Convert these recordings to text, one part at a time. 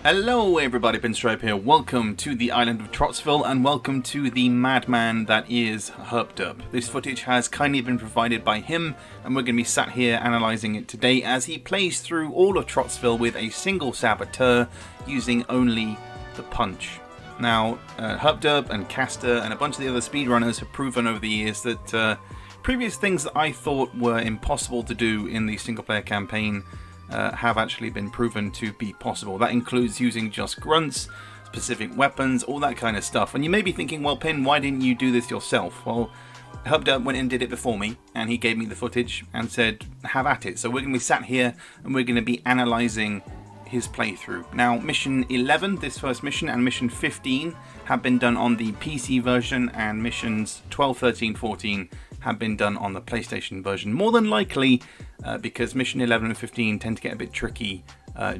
Hello everybody, Pinstripe here. Welcome to the island of Trotsville and welcome to the madman that is Herpderp. This footage has kindly been provided by him and we're going to be sat here analysing it today as he plays through all of Trotsville with a single saboteur using only the punch. Now, Herpderp and Caster and a bunch of the other speedrunners have proven over the years that previous things that I thought were impossible to do in the single player campaign have actually been proven to be possible. That includes using just grunts, specific weapons, all that kind of stuff. And you may be thinking, well, Pin, why didn't you do this yourself? Well, Herpderp went and did it before me, and he gave me the footage and said, have at it. So we're going to be sat here, and we're going to be analysing his playthrough. Now, Mission 11, this first mission, and Mission 15 have been done on the PC version, and Missions 12, 13, 14 have been done on the PlayStation version. More than likely, because Mission 11 and 15 tend to get a bit tricky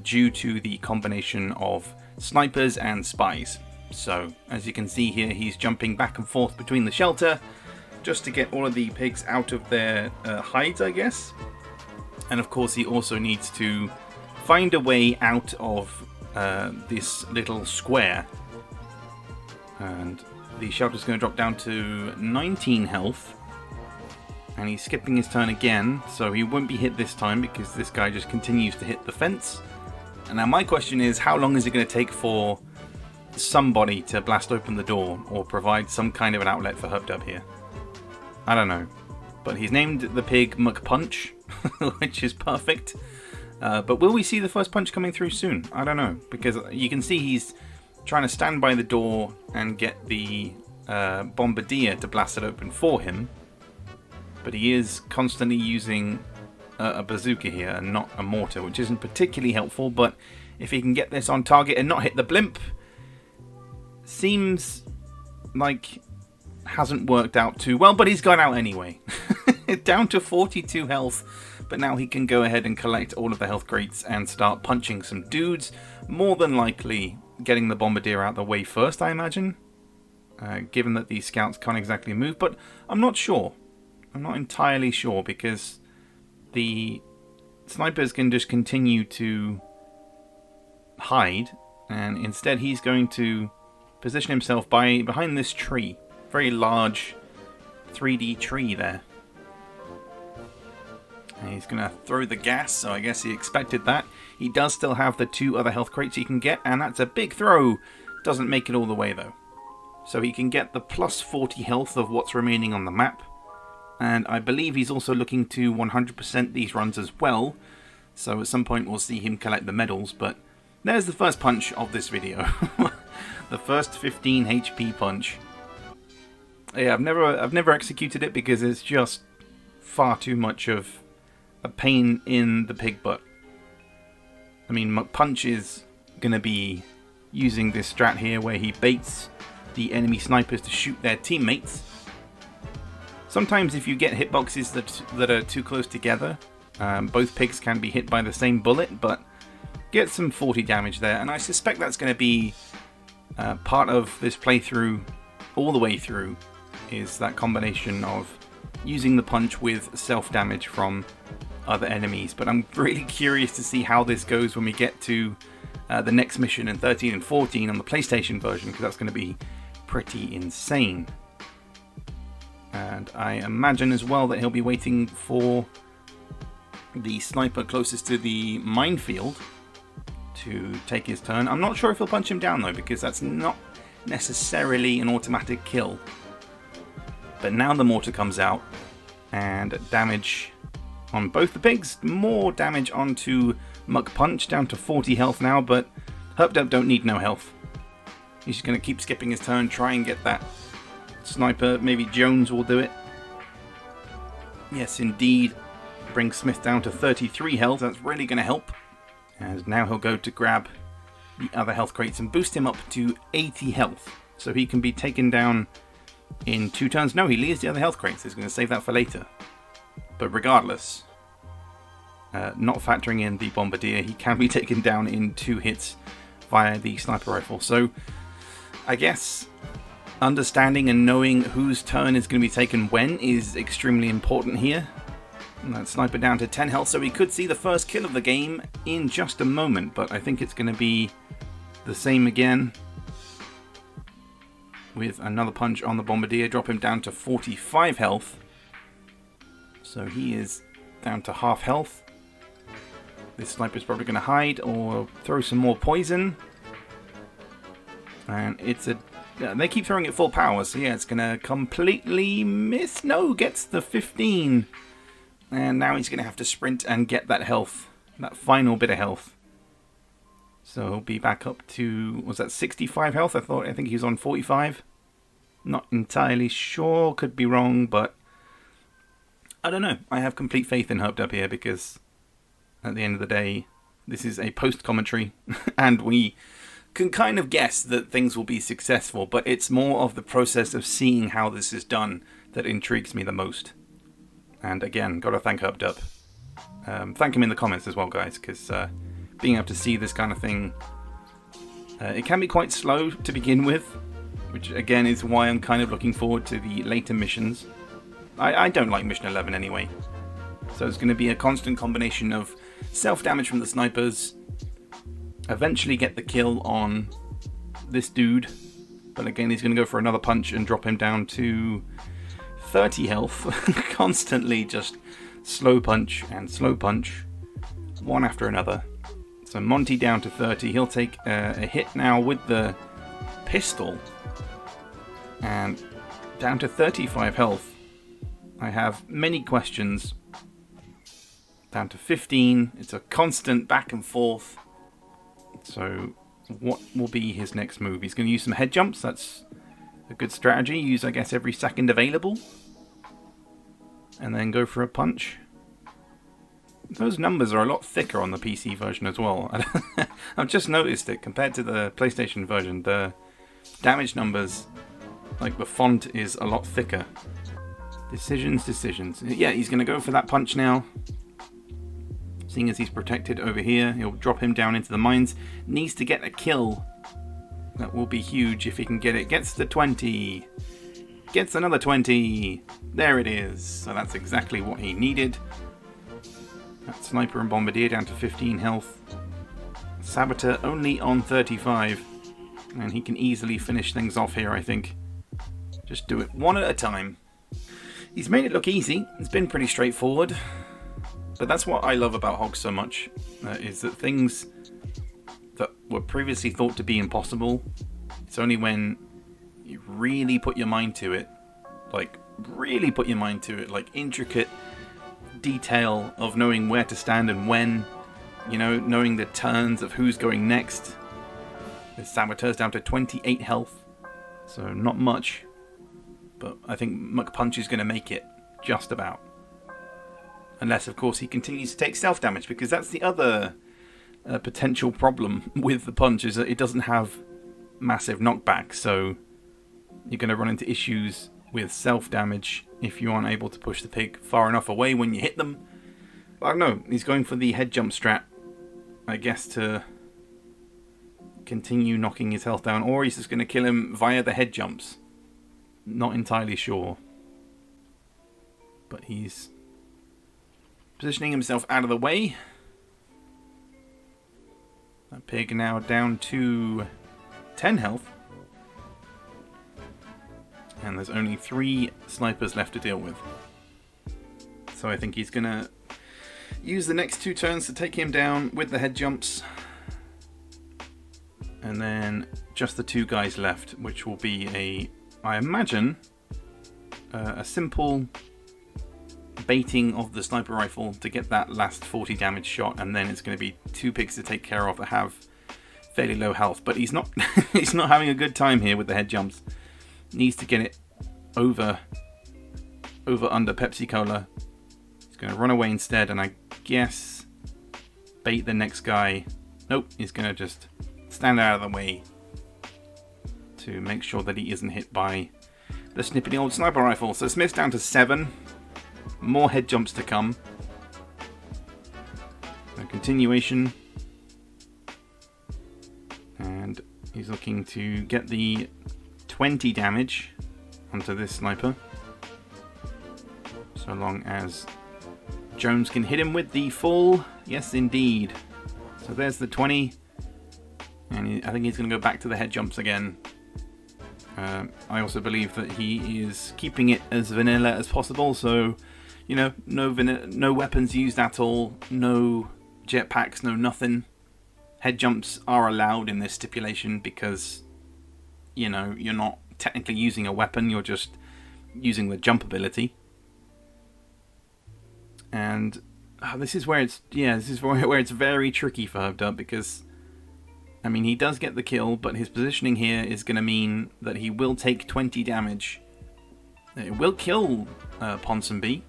due to the combination of snipers and spies. So, as you can see here, he's jumping back and forth between the shelter just to get all of the pigs out of their hides, I guess. And of course, he also needs to find a way out of this little square. And the shelter's going to drop down to 19 health. And he's skipping his turn again, so he won't be hit this time because this guy just continues to hit the fence. And now my question is, how long is it going to take for somebody to blast open the door or provide some kind of an outlet for Herpderp here? I don't know. But he's named the pig McPunch, which is perfect. But will we see the first punch coming through soon? I don't know, because you can see he's trying to stand by the door and get the bombardier to blast it open for him. But he is constantly using a bazooka here and not a mortar, which isn't particularly helpful. But if he can get this on target and not hit the blimp, seems like hasn't worked out too well, but he's gone out anyway. Down to 42 health, but now he can go ahead and collect all of the health crates and start punching some dudes. More than likely getting the bombardier out of the way first, I imagine, given that these scouts can't exactly move, but I'm not sure. I'm not entirely sure because the snipers can just continue to hide, and instead he's going to position himself behind this tree. Very large 3D tree there. And he's going to throw the gas, so I guess he expected that. He does still have the 2 other health crates he can get, and that's a big throw. Doesn't make it all the way though. So he can get the plus 40 health of what's remaining on the map. And I believe he's also looking to 100% these runs as well. So at some point we'll see him collect the medals. But there's the first punch of this video. The first 15 HP punch. Yeah, I've never executed it because it's just far too much of a pain in the pig butt. I mean, Punch is going to be using this strat here where he baits the enemy snipers to shoot their teammates. Sometimes if you get hitboxes that are too close together, both pigs can be hit by the same bullet, but get some 40 damage there. And I suspect that's going to be part of this playthrough all the way through, is that combination of using the punch with self-damage from other enemies. But I'm really curious to see how this goes when we get to the next mission in 13 and 14 on the PlayStation version, because that's going to be pretty insane. And I imagine as well that he'll be waiting for the sniper closest to the minefield to take his turn. I'm not sure if he'll punch him down though, because that's not necessarily an automatic kill. But now the mortar comes out, and damage on both the pigs. More damage onto McPunch, down to 40 health now, but Herpderp don't need no health. He's just going to keep skipping his turn, try and get that sniper. Maybe Jones will do it. Yes, indeed. Bring Smith down to 33 health. That's really going to help. And now he'll go to grab the other health crates and boost him up to 80 health. So he can be taken down in 2 turns. No, he leaves the other health crates. He's going to save that for later. But regardless, not factoring in the bombardier, he can be taken down in 2 hits via the sniper rifle. So I guess understanding and knowing whose turn is going to be taken when is extremely important here. And that sniper down to 10 health, so we could see the first kill of the game in just a moment, but I think it's going to be the same again with another punch on the Bombardier, drop him down to 45 health. So he is down to half health. This sniper's probably going to hide or throw some more poison. And it's a... they keep throwing it full power, so yeah, it's going to completely miss. No, gets the 15. And now he's going to have to sprint and get that health. That final bit of health. So he'll be back up to... was that 65 health? I think he was on 45. Not entirely sure. Could be wrong, but... I don't know. I have complete faith in Herpderp here because... at the end of the day, this is a post-commentary, and we can kind of guess that things will be successful, but it's more of the process of seeing how this is done that intrigues me the most. And again, gotta thank Herpderp. Thank him in the comments as well, guys, because being able to see this kind of thing, it can be quite slow to begin with, which again is why I'm kind of looking forward to the later missions. I don't like Mission 11 anyway. So it's going to be a constant combination of self-damage from the snipers, eventually get the kill on this dude, but again he's going to go for another punch and drop him down to 30 health, constantly just slow punch and slow punch, one after another. So Monty down to 30, he'll take a hit now with the pistol, and down to 35 health. I have many questions. Down to 15. It's a constant back and forth. So what will be his next move? He's going to use some head jumps. That's a good strategy. Use, I guess, every second available. And then go for a punch. Those numbers are a lot thicker on the PC version as well. I've just noticed it compared to the PlayStation version. The damage numbers, like the font, is a lot thicker. Decisions. Yeah, he's going to go for that punch now. Seeing as he's protected over here, he'll drop him down into the mines. Needs to get a kill. That will be huge if he can get it. Gets the 20. Gets another 20. There it is. So that's exactly what he needed. That sniper and bombardier down to 15 health. Saboteur only on 35. And he can easily finish things off here, I think. Just do it one at a time. He's made it look easy. It's been pretty straightforward. But that's what I love about Hogs so much, is that things that were previously thought to be impossible, it's only when you really put your mind to it, like intricate detail of knowing where to stand and when, you know, knowing the turns of who's going next. The Saboteur's down to 28 health, so not much, but I think McPunch is going to make it, just about. Unless, of course, he continues to take self-damage, because that's the other potential problem with the punch, is that it doesn't have massive knockback, so you're going to run into issues with self-damage if you aren't able to push the pig far enough away when you hit them. But I don't know, he's going for the head jump strat, I guess, to continue knocking his health down, or he's just going to kill him via the head jumps. Not entirely sure. But he's positioning himself out of the way. That pig now down to 10 health. And there's only 3 snipers left to deal with. So I think he's going to use the next 2 turns to take him down with the head jumps. And then just the 2 guys left, which will be I imagine, a simple baiting of the sniper rifle to get that last 40 damage shot, and then it's going to be 2 pigs to take care of that have fairly low health. But he's not he's not having a good time here with the head jumps. Needs to get it over under Pepsi Cola. He's going to run away instead, and I guess bait the next guy. Nope, he's going to just stand out of the way to make sure that he isn't hit by the snippety old sniper rifle. So Smith's down to 7. More head jumps to come. A continuation. And he's looking to get the 20 damage onto this sniper. So long as Jones can hit him with the full. Yes, indeed. So there's the 20. And I think he's going to go back to the head jumps again. I also believe that he is keeping it as vanilla as possible, so, you know, no weapons used at all, no jetpacks, no nothing. Head jumps are allowed in this stipulation because, you know, you're not technically using a weapon, you're just using the jump ability. And this is where it's very tricky for Herpderp, because I mean, he does get the kill, but his positioning here is going to mean that he will take 20 damage. It will kill Ponsonby,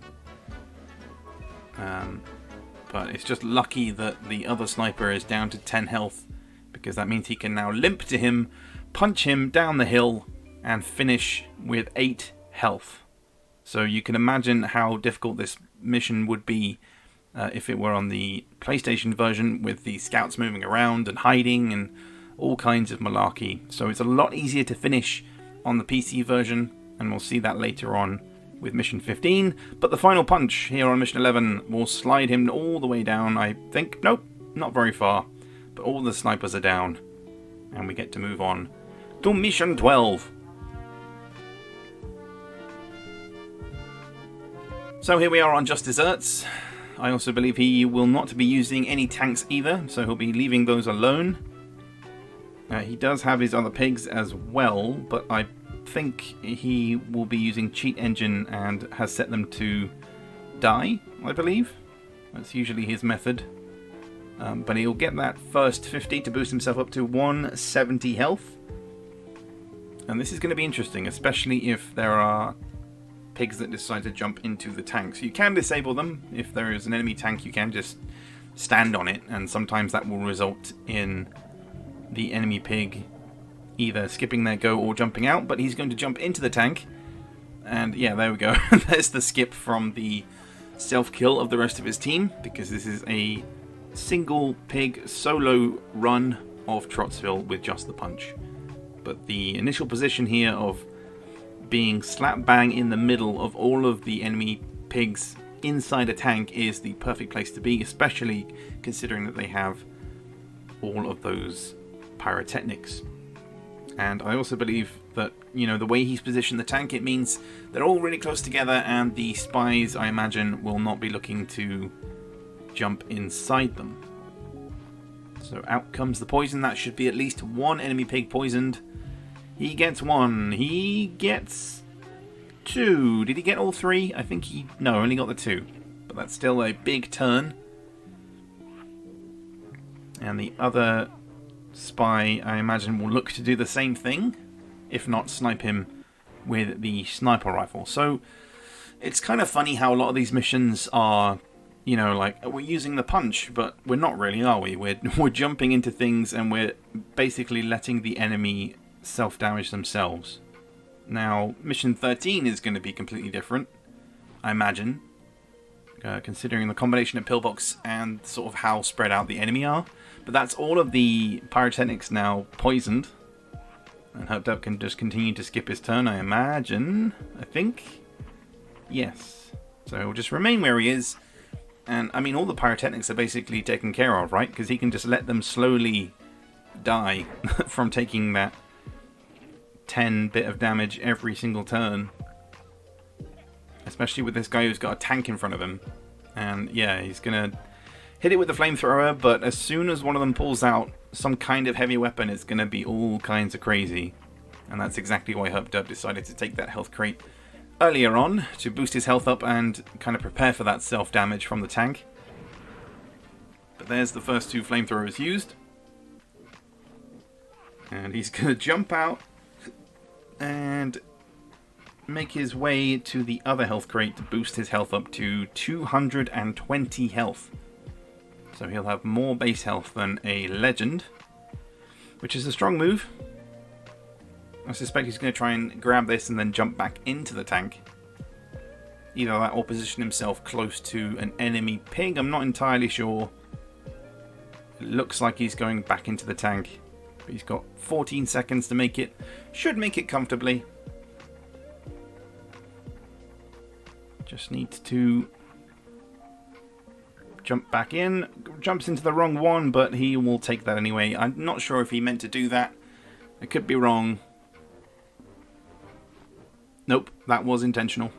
but it's just lucky that the other sniper is down to 10 health, because that means he can now limp to him, punch him down the hill, and finish with 8 health. So you can imagine how difficult this mission would be if it were on the PlayStation version, with the scouts moving around and hiding and all kinds of malarkey. So it's a lot easier to finish on the PC version, and we'll see that later on with Mission 15. But the final punch here on Mission 11 will slide him all the way down, I think. Nope, not very far. But all the snipers are down, and we get to move on to Mission 12. So here we are on Just Desserts. I also believe he will not be using any tanks either, so he'll be leaving those alone. He does have his other pigs as well, but I think he will be using Cheat Engine and has set them to die, I believe. That's usually his method. But he'll get that first 50 to boost himself up to 170 health. And this is going to be interesting, especially if there are pigs that decide to jump into the tanks. You can disable them. If there is an enemy tank, you can just stand on it, and sometimes that will result in the enemy pig either skipping their go or jumping out, but he's going to jump into the tank, and yeah, there we go. There's the skip from the self-kill of the rest of his team, because this is a single pig solo run of Trotsville with just the punch. But the initial position here of being slap bang in the middle of all of the enemy pigs inside a tank is the perfect place to be, especially considering that they have all of those pyrotechnics. And I also believe that, you know, the way he's positioned the tank, it means they're all really close together, and the spies, I imagine, will not be looking to jump inside them. So out comes the poison. That should be at least one enemy pig poisoned. He gets 1. He gets 2. Did he get all 3? I think no, only got the 2. But that's still a big turn. And the other spy, I imagine, will look to do the same thing, if not snipe him with the sniper rifle. So it's kind of funny how a lot of these missions are, you know, like, we're using the punch, but we're not really, are we? We're jumping into things, and we're basically letting the enemy self-damage themselves. Now, Mission 13 is going to be completely different, I imagine, considering the combination of pillbox and sort of how spread out the enemy are. But that's all of the pyrotechnics now poisoned, and Herpderp can just continue to skip his turn, I imagine. I think. Yes. So he'll just remain where he is, and I mean, all the pyrotechnics are basically taken care of, right? Because he can just let them slowly die from taking that 10 bit of damage every single turn, especially with this guy who's got a tank in front of him. And yeah, he's gonna hit it with the flamethrower, but as soon as one of them pulls out some kind of heavy weapon, it's gonna be all kinds of crazy. And that's exactly why Herpderp decided to take that health crate earlier on, to boost his health up and kind of prepare for that self-damage from the tank. But there's the first 2 flamethrowers used, and he's gonna jump out and make his way to the other health crate to boost his health up to 220 health. So he'll have more base health than a legend, which is a strong move. I suspect he's going to try and grab this and then jump back into the tank. Either that or position himself close to an enemy pig. I'm not entirely sure. It looks like he's going back into the tank. But he's got 14 seconds to make it. Should make it comfortably. Just needs to jump back in. Jumps into the wrong one, but he will take that anyway. I'm not sure if he meant to do that. I could be wrong. Nope, that was intentional.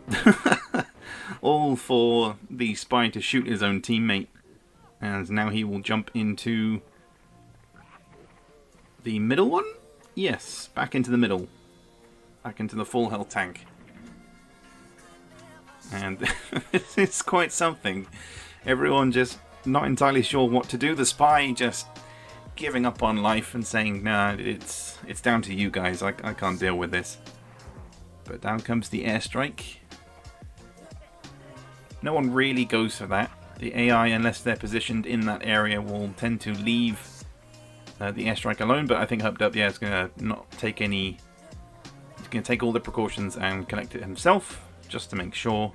All for the spy to shoot his own teammate. And now he will jump into the middle one? Yes, back into the middle. Back into the full health tank. And it's quite something. Everyone just not entirely sure what to do. The spy just giving up on life and saying, nah, it's down to you guys. I can't deal with this. But down comes the airstrike. No one really goes for that. The AI, unless they're positioned in that area, will tend to leave the airstrike alone. But I think Herpderp, yeah, is going to not take any... He's going to take all the precautions and collect it himself, just to make sure.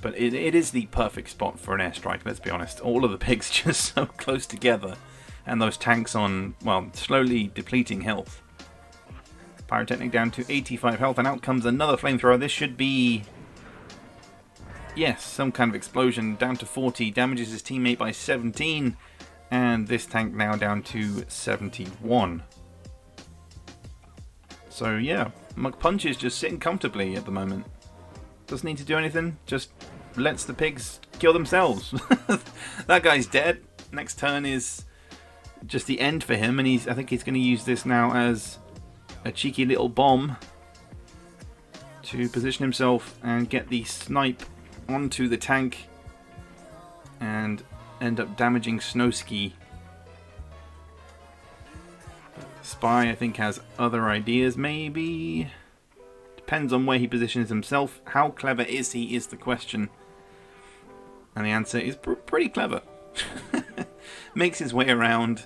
But it is the perfect spot for an airstrike, let's be honest. All of the pigs just so close together. And those tanks on, well, slowly depleting health. Pyrotechnic down to 85 health, and out comes another flamethrower. This should be... Yes, some kind of explosion. Down to 40, damages his teammate by 17. And this tank now down to 71. So yeah, McPunch is just sitting comfortably at the moment. Doesn't need to do anything, just lets the pigs kill themselves. That guy's dead. Next turn is just the end for him, and I think he's going to use this now as a cheeky little bomb to position himself and get the snipe onto the tank and end up damaging Snowski. Spy, I think, has other ideas, maybe. Depends on where he positions himself. How clever is he is the question. And the answer is pretty clever. Makes his way around,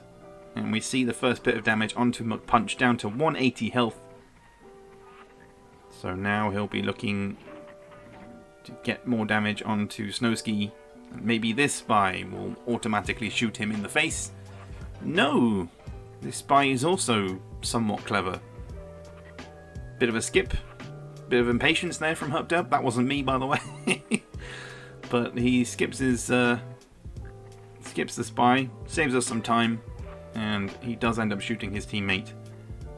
and we see the first bit of damage onto McPunch, down to 180 health. So now he'll be looking to get more damage onto Snowski. Maybe this spy will automatically shoot him in the face. No! This spy is also somewhat clever. Bit of a skip. Bit of impatience there from Herpderp. That wasn't me, by the way. But he skips his skips the spy, saves us some time, and he does end up shooting his teammate.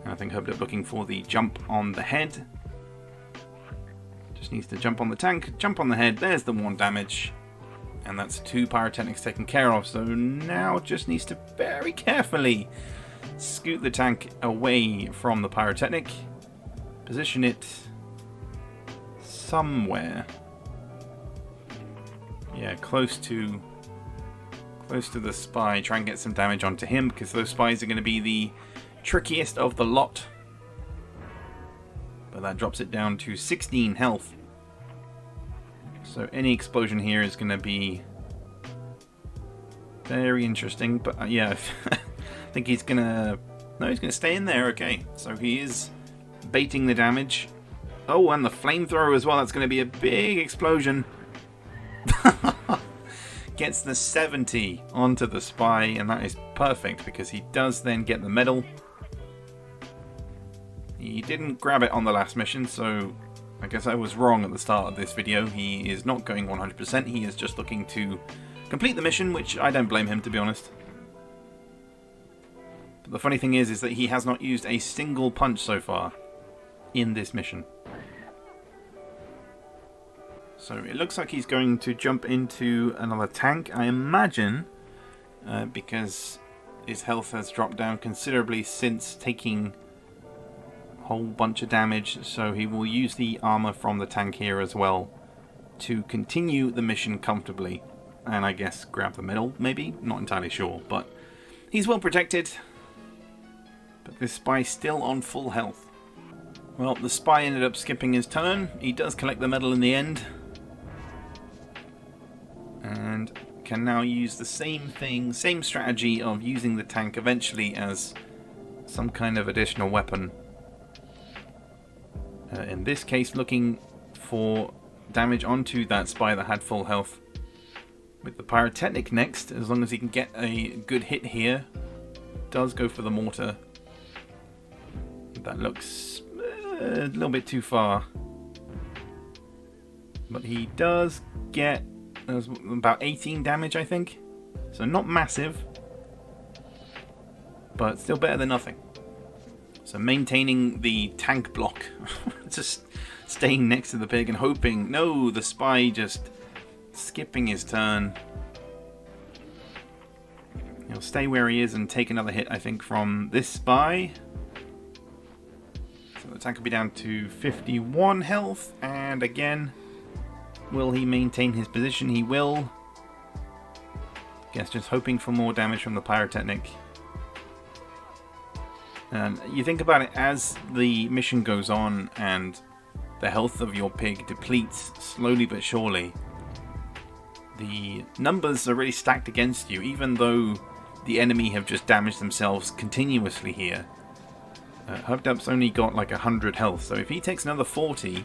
And I think Herpderp looking for the jump on the head. Just needs to jump on the tank, jump on the head. There's the 1 damage. And that's 2 pyrotechnics taken care of. So now just needs to very carefully scoot the tank away from the pyrotechnic. Position it somewhere. Yeah, close to the spy. Try and get some damage onto him, because those spies are going to be the trickiest of the lot. But that drops it down to 16 health. So any explosion here is going to be very interesting. But yeah, I think he's going to... No, he's going to stay in there. Okay, so he is baiting the damage. Oh, and the flamethrower as well. That's going to be a big explosion. Gets the 70 onto the spy, and that is perfect because he does then get the medal. He didn't grab it on the last mission, so I guess I was wrong at the start of this video. He is not going 100%. He is just looking to complete the mission, which I don't blame him, to be honest. But the funny thing is that he has not used a single punch so far in this mission. So it looks like he's going to jump into another tank, I imagine, because his health has dropped down considerably since taking a whole bunch of damage. So he will use the armor from the tank here as well to continue the mission comfortably. And I guess grab the medal, maybe? Not entirely sure, but he's well protected. But this spy still on full health. Well, the spy ended up skipping his turn. He does collect the medal in the end. And can now use the same thing, same strategy of using the tank eventually as some kind of additional weapon. In this case, looking for damage onto that spy that had full health. With the pyrotechnic next, as long as he can get a good hit here, does go for the mortar. That looks a little bit too far. But he does get That was about 18 damage, I think. So not massive, but still better than nothing. So maintaining the tank block, just staying next to the pig and hoping. No, the spy just skipping his turn. He'll stay where he is and take another hit, I think, from this spy. So the tank will be down to 51 health, and again, will he maintain his position? He will. Guess just hoping for more damage from the pyrotechnic. And you think about it, as the mission goes on and the health of your pig depletes slowly but surely, the numbers are really stacked against you, even though the enemy have just damaged themselves continuously here. Herpderp's only got like 100 health, so if he takes another 40,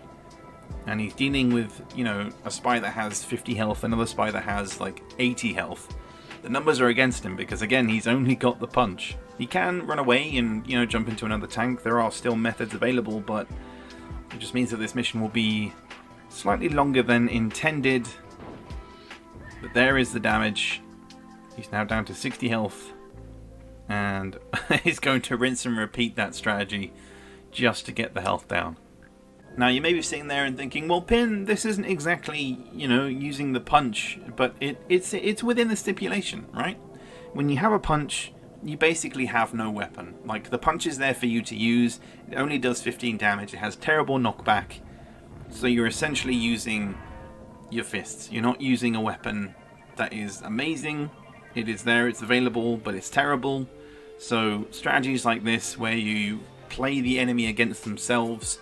and he's dealing with, you know, a spy that has 50 health, another spy that has like 80 health, the numbers are against him because, again, he's only got the punch. He can run away and, you know, jump into another tank. There are still methods available, but it just means that this mission will be slightly longer than intended. But there is the damage. He's now down to 60 health, and he's going to rinse and repeat that strategy just to get the health down. Now, you may be sitting there and thinking, well, Pin, this isn't exactly, you know, using the punch, but it's within the stipulation, right? When you have a punch, you basically have no weapon. Like, the punch is there for you to use. It only does 15 damage. It has terrible knockback. So you're essentially using your fists. You're not using a weapon that is amazing. It is there, it's available, but it's terrible. So strategies like this, where you play the enemy against themselves,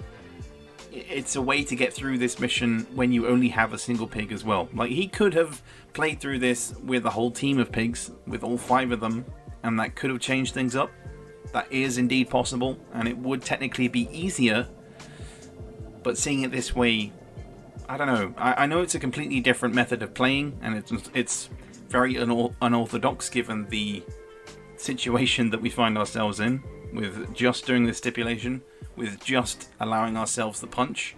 it's a way to get through this mission when you only have a single pig as well. Like, he could have played through this with a whole team of pigs, with all 5 of them, and that could have changed things up. That is indeed possible, and it would technically be easier, but seeing it this way, I don't know. I know it's a completely different method of playing, and it's very unorthodox given the situation that we find ourselves in, with just doing the stipulation, with just allowing ourselves the punch.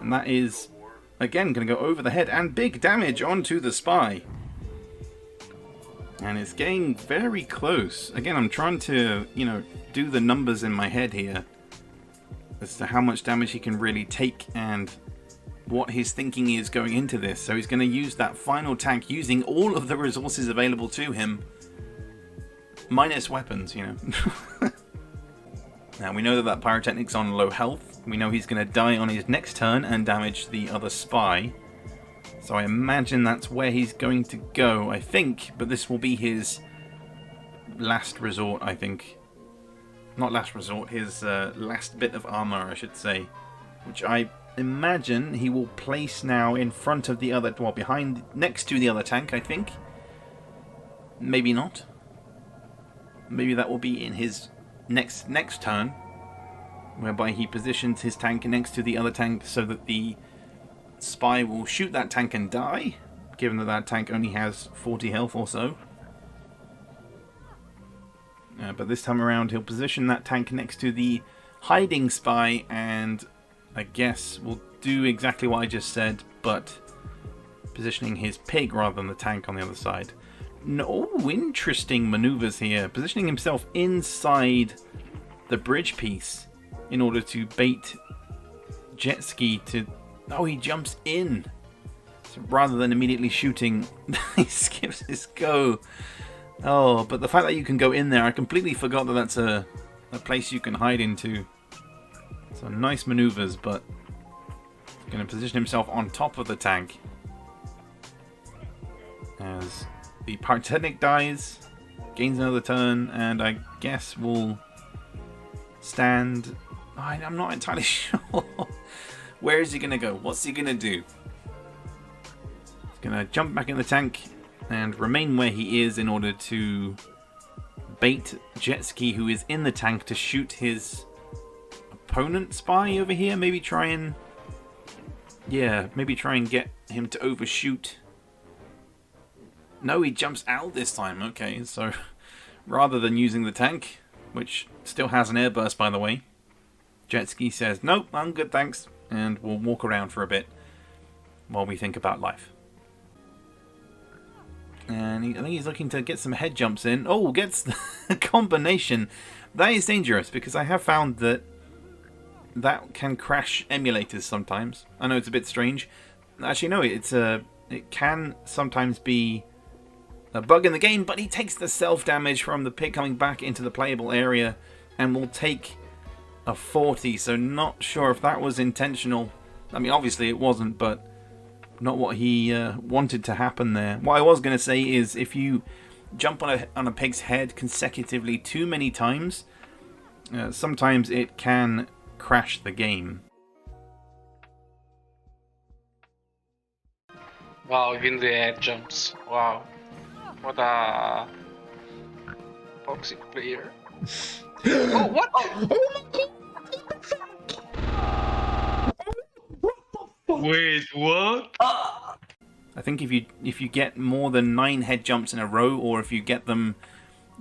And that is, again, going to go over the head and big damage onto the spy. And it's getting very close. Again, I'm trying to, you know, do the numbers in my head here as to how much damage he can really take and what his thinking is going into this. So he's going to use that final tank using all of the resources available to him, minus weapons, you know. Now, we know that pyrotechnic's on low health. We know he's going to die on his next turn and damage the other spy. So I imagine that's where he's going to go, I think. But this will be his last resort, I think. Not last resort, his last bit of armor, I should say. Which I imagine he will place now in front of the other, well, behind, next to the other tank, I think. Maybe not. Maybe that will be in his next turn, whereby he positions his tank next to the other tank so that the spy will shoot that tank and die, given that that tank only has 40 health or so. But this time around he'll position that tank next to the hiding spy, and I guess will do exactly what I just said, but positioning his pig rather than the tank on the other side. No, interesting maneuvers here. Positioning himself inside the bridge piece in order to bait Jet Ski to... Oh, he jumps in. So rather than immediately shooting, he skips his go. Oh, but the fact that you can go in there, I completely forgot that that's a place you can hide into. So nice maneuvers, but he's going to position himself on top of the tank as the pyrotechnic dies, gains another turn, and I guess will stand... I'm not entirely sure. Where is he going to go? What's he going to do? He's going to jump back in the tank and remain where he is in order to bait Jet Ski, who is in the tank, to shoot his opponent spy over here. Maybe try and... yeah, maybe try and get him to overshoot. No, he jumps out this time. Okay, so rather than using the tank, which still has an airburst, by the way, Jet Ski says, nope, I'm good, thanks, and we'll walk around for a bit while we think about life. And I think he's looking to get some head jumps in. Oh, gets the combination. That is dangerous, because I have found that can crash emulators sometimes. I know it's a bit strange. Actually, no, it can sometimes be a bug in the game, but he takes the self-damage from the pig coming back into the playable area and will take a 40, so not sure if that was intentional. I mean, obviously it wasn't, but not what he wanted to happen there. What I was going to say is, if you jump on a pig's head consecutively too many times, sometimes it can crash the game. Wow, even the head jumps. Wow. What a toxic player. Oh, what? Wait, what? I think if you get more than 9 head jumps in a row, or if you get them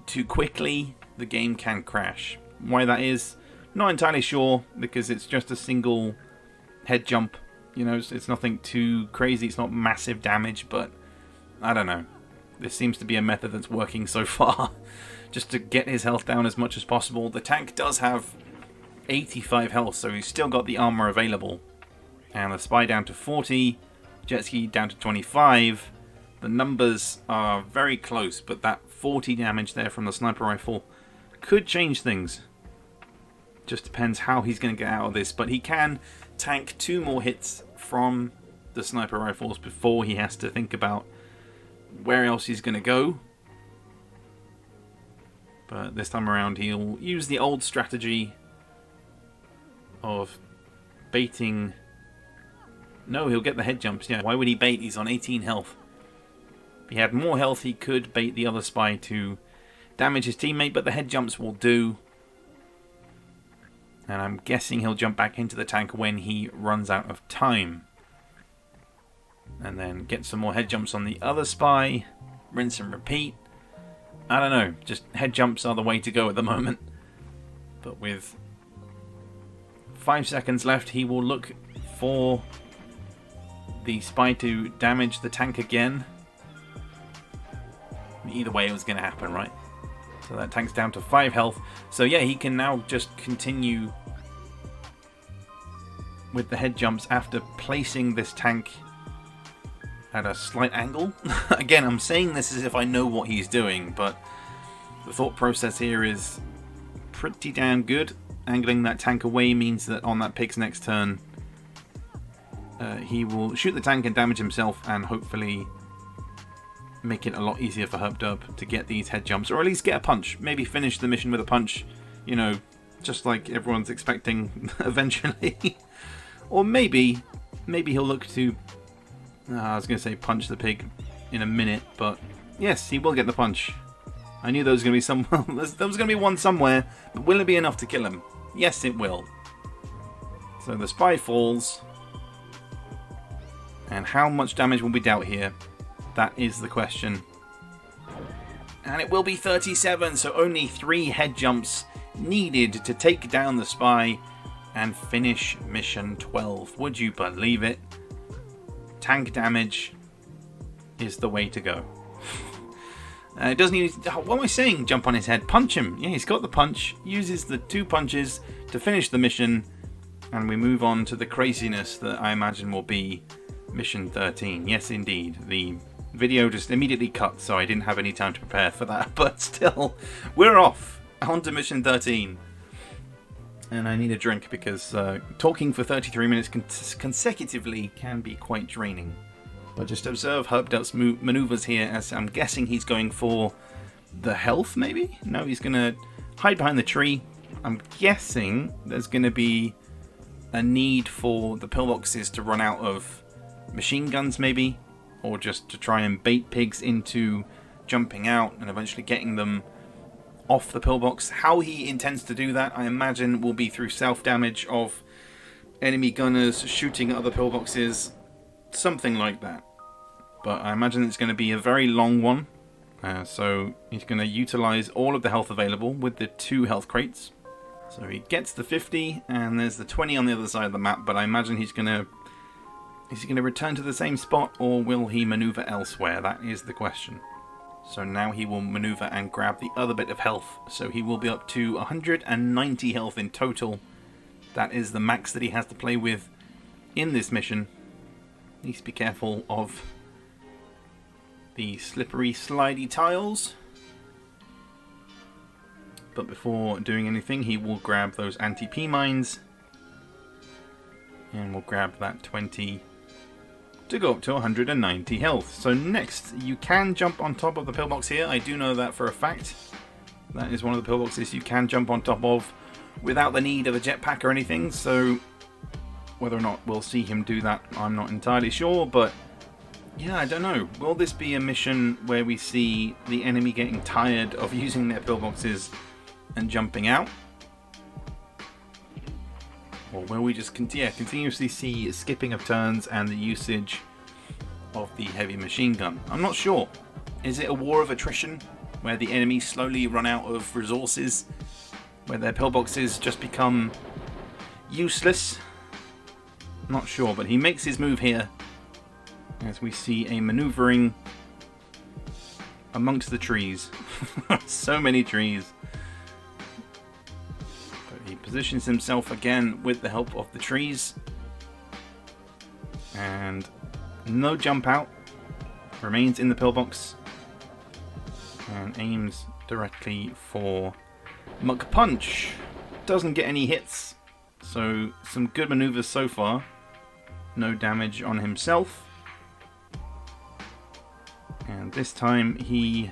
too quickly, the game can crash. Why that is, not entirely sure, because it's just a single head jump. You know, it's nothing too crazy. It's not massive damage, but I don't know. This seems to be a method that's working so far, just to get his health down as much as possible. The tank does have 85 health, so he's still got the armor available. And the spy down to 40, jet ski down to 25. The numbers are very close, but that 40 damage there from the sniper rifle could change things. Just depends how he's going to get out of this, but he can tank 2 more hits from the sniper rifles before he has to think about where else he's going to go. But this time around he'll use the old strategy of baiting. No, he'll get the head jumps, yeah. Why would he bait? He's on 18 health. If he had more health, he could bait the other spy to damage his teammate, but the head jumps will do. And I'm guessing he'll jump back into the tank when he runs out of time. And then get some more head jumps on the other spy. Rinse and repeat. I don't know, just head jumps are the way to go at the moment. But with 5 seconds left, he will look for the spy to damage the tank again. Either way, it was going to happen, right? So that tank's down to 5 health. So yeah, he can now just continue with the head jumps after placing this tank at a slight angle. Again, I'm saying this as if I know what he's doing, but the thought process here is pretty damn good. Angling that tank away means that on that pig's next turn, he will shoot the tank and damage himself, and hopefully make it a lot easier for Herpderp to get these head jumps, or at least get a punch. Maybe finish the mission with a punch, you know, just like everyone's expecting eventually. Or maybe he'll look to, I was going to say punch the pig in a minute, but yes, he will get the punch. I knew there was going to be some, there was going to be one somewhere, but will it be enough to kill him? Yes, it will. So the spy falls. And how much damage will be dealt here? That is the question. And it will be 37, so only 3 head jumps needed to take down the spy and finish mission 12. Would you believe it? Tank damage is the way to go. It doesn't need. What am I saying? Jump on his head, punch him. Yeah, he's got the punch. Uses the 2 punches to finish the mission, and we move on to the craziness that I imagine will be mission 13. Yes, indeed. The video just immediately cut, so I didn't have any time to prepare for that. But still, we're off on to mission 13. And I need a drink because talking for 33 minutes consecutively can be quite draining. But just observe Herpderp's maneuvers here, as I'm guessing he's going for the health, maybe? No, he's going to hide behind the tree. I'm guessing there's going to be a need for the pillboxes to run out of machine guns, maybe? Or just to try and bait pigs into jumping out and eventually getting them off the pillbox. How he intends to do that, I imagine, will be through self-damage of enemy gunners shooting at other pillboxes. Something like that. But I imagine it's going to be a very long one. So he's going to utilize all of the health available with the 2 health crates. So he gets the 50, and there's the 20 on the other side of the map, but I imagine he's going to... Is he going to return to the same spot, or will he maneuver elsewhere? That is the question. So now he will maneuver and grab the other bit of health. So he will be up to 190 health in total. That is the max that he has to play with in this mission. Needs to be careful of the slippery, slidey tiles. But before doing anything, he will grab those anti-P mines. And we'll grab that 20 to go up to 190 health. So next, you can jump on top of the pillbox here. I do know that for a fact. That is one of the pillboxes you can jump on top of without the need of a jetpack or anything. So whether or not we'll see him do that, I'm not entirely sure. But yeah, I don't know. Will this be a mission where we see the enemy getting tired of using their pillboxes and jumping out? Or will we just continuously see skipping of turns and the usage of the heavy machine gun? I'm not sure. Is it a war of attrition where the enemy slowly run out of resources, where their pillboxes just become useless? Not sure, but he makes his move here as we see a maneuvering amongst the trees. So many trees. He positions himself again with the help of the trees. And no jump out. Remains in the pillbox. And aims directly for Muck Punch. Doesn't get any hits. So some good maneuvers so far. No damage on himself. And this time he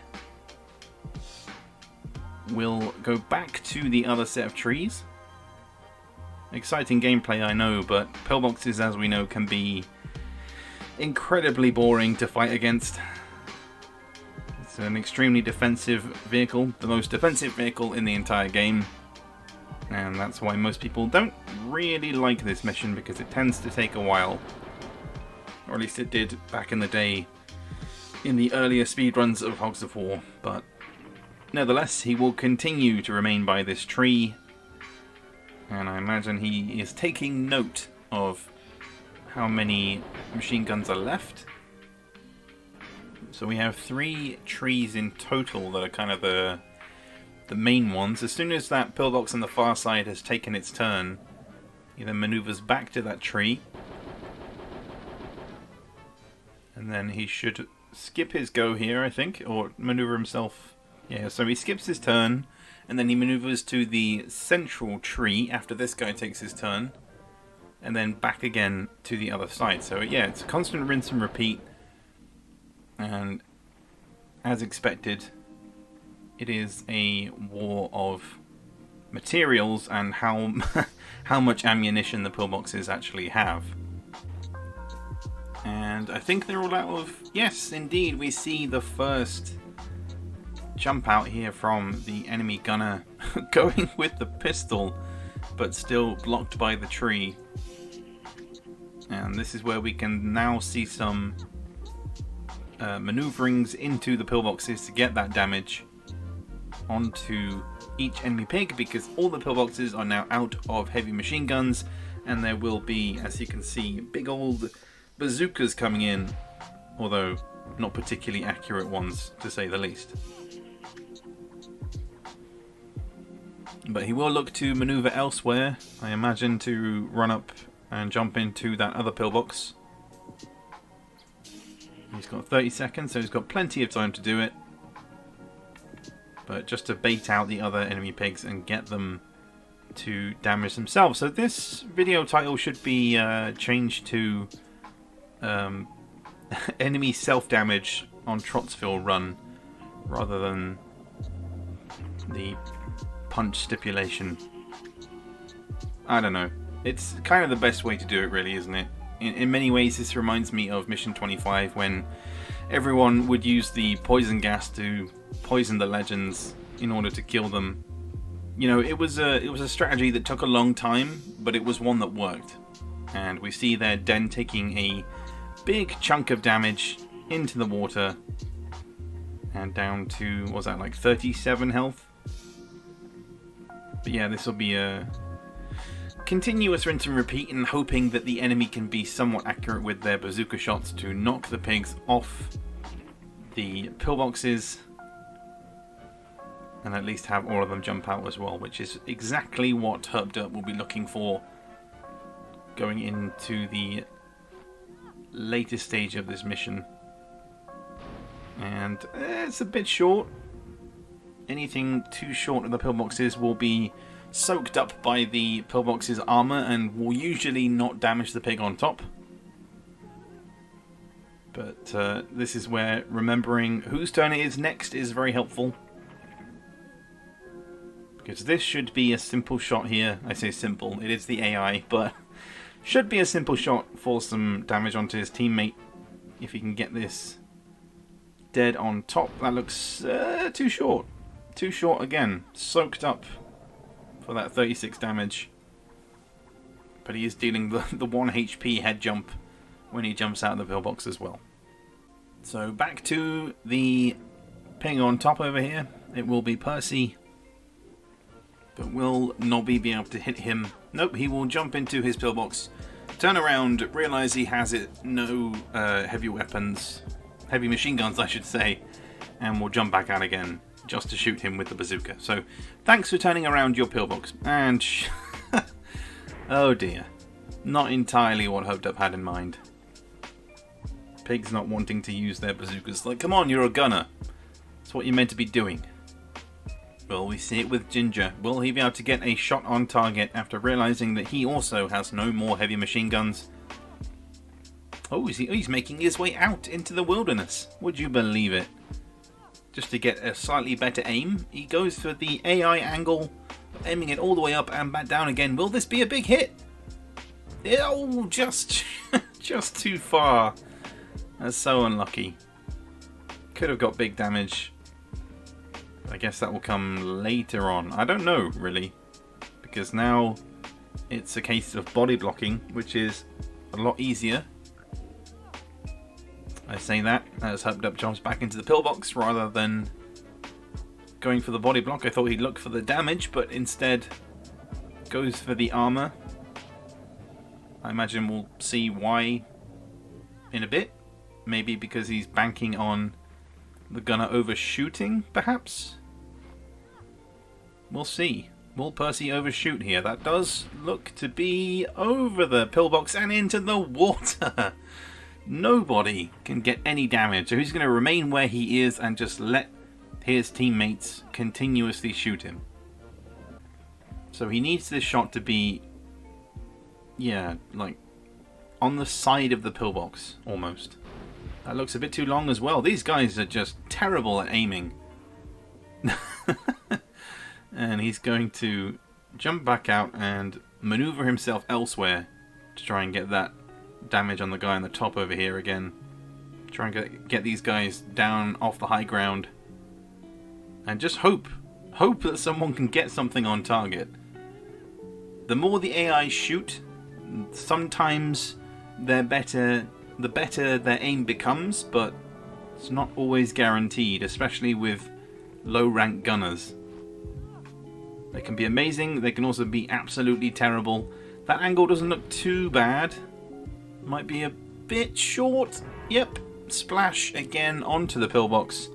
will go back to the other set of trees. Exciting gameplay, I know, but pillboxes, as we know, can be incredibly boring to fight against. It's an extremely defensive vehicle, the most defensive vehicle in the entire game. And that's why most people don't really like this mission, because it tends to take a while. Or at least it did back in the day, in the earlier speedruns of Hogs of War. But nevertheless, he will continue to remain by this tree. And I imagine he is taking note of how many machine guns are left. So we have 3 trees in total that are kind of the main ones. As soon as that pillbox on the far side has taken its turn, he then maneuvers back to that tree. And then he should skip his go here, I think, or maneuver himself. Yeah, so he skips his turn, and then he maneuvers to the central tree after this guy takes his turn, and then back again to the other side. So yeah, it's a constant rinse and repeat, and as expected, it is a war of materials and how how much ammunition the pillboxes actually have. And I think they're all out of... Yes, indeed, we see the first jump out here from the enemy gunner going with the pistol, but still blocked by the tree. And this is where we can now see some maneuverings into the pillboxes to get that damage onto each enemy pig, because all the pillboxes are now out of heavy machine guns, and there will be, as you can see, big old bazookas coming in, although not particularly accurate ones, to say the least. But he will look to maneuver elsewhere, I imagine, to run up and jump into that other pillbox. He's got 30 seconds, so he's got plenty of time to do it. But just to bait out the other enemy pigs and get them to damage themselves. So this video title should be changed to enemy self-damage on Trotsville run, rather than the punch stipulation. I don't know. It's kind of the best way to do it, really, isn't it? In many ways, this reminds me of Mission 25, when everyone would use the poison gas to poison the legends in order to kill them. You know, it was a strategy that took a long time, but it was one that worked. And we see their den taking a big chunk of damage into the water, and down to, what was that, like 37 health? But yeah, this will be a continuous rinse and repeat, and hoping that the enemy can be somewhat accurate with their bazooka shots to knock the pigs off the pillboxes and at least have all of them jump out as well, which is exactly what Herpderp will be looking for going into the latest stage of this mission. And it's a bit short. Anything too short of the pillboxes will be soaked up by the pillbox's armor and will usually not damage the pig on top. But this is where remembering whose turn it is next is very helpful. Because this should be a simple shot here. I say simple, it is the AI, but should be a simple shot for some damage onto his teammate. If he can get this dead on top. That looks too short. Too short again. Soaked up for that 36 damage. But he is dealing the 1 HP head jump when he jumps out of the pillbox as well. So back to the ping on top over here. It will be Percy. But will Nobby be able to hit him? Nope, he will jump into his pillbox, turn around, realise he has no heavy weapons, heavy machine guns I should say, and will jump back out again just to shoot him with the bazooka. So thanks for turning around your pillbox. And oh dear, not entirely what Herpderp had in mind. Pigs not wanting to use their bazookas. Like, come on, you're a gunner. That's what you're meant to be doing. Will we see it with Ginger? Will he be able to get a shot on target after realising that he also has no more heavy machine guns? Oh, he's making his way out into the wilderness. Would you believe it? Just to get a slightly better aim, he goes for the AI angle, aiming it all the way up and back down again. Will this be a big hit? Oh, just too far. That's so unlucky. Could have got big damage. I guess that will come later on. I don't know, really. Because now it's a case of body blocking, which is a lot easier. I say that as Herpderp jumps back into the pillbox rather than going for the body block. I thought he'd look for the damage, but instead goes for the armor. I imagine we'll see why in a bit. Maybe because he's banking on the gunner overshooting, perhaps? We'll see. Will Percy overshoot here? That does look to be over the pillbox and into the water. Nobody can get any damage. So he's going to remain where he is and just let his teammates continuously shoot him. So he needs this shot to be, yeah, like on the side of the pillbox, almost. That looks a bit too long as well. These guys are just terrible at aiming. And he's going to jump back out and maneuver himself elsewhere to try and get that damage on the guy on the top over here again. Try and get these guys down off the high ground. And just hope that someone can get something on target. The more the AI shoot, sometimes the better their aim becomes, but it's not always guaranteed, especially with low-rank gunners. They can be amazing, they can also be absolutely terrible. That angle doesn't look too bad. Might be a bit short. Yep, splash again onto the pillbox.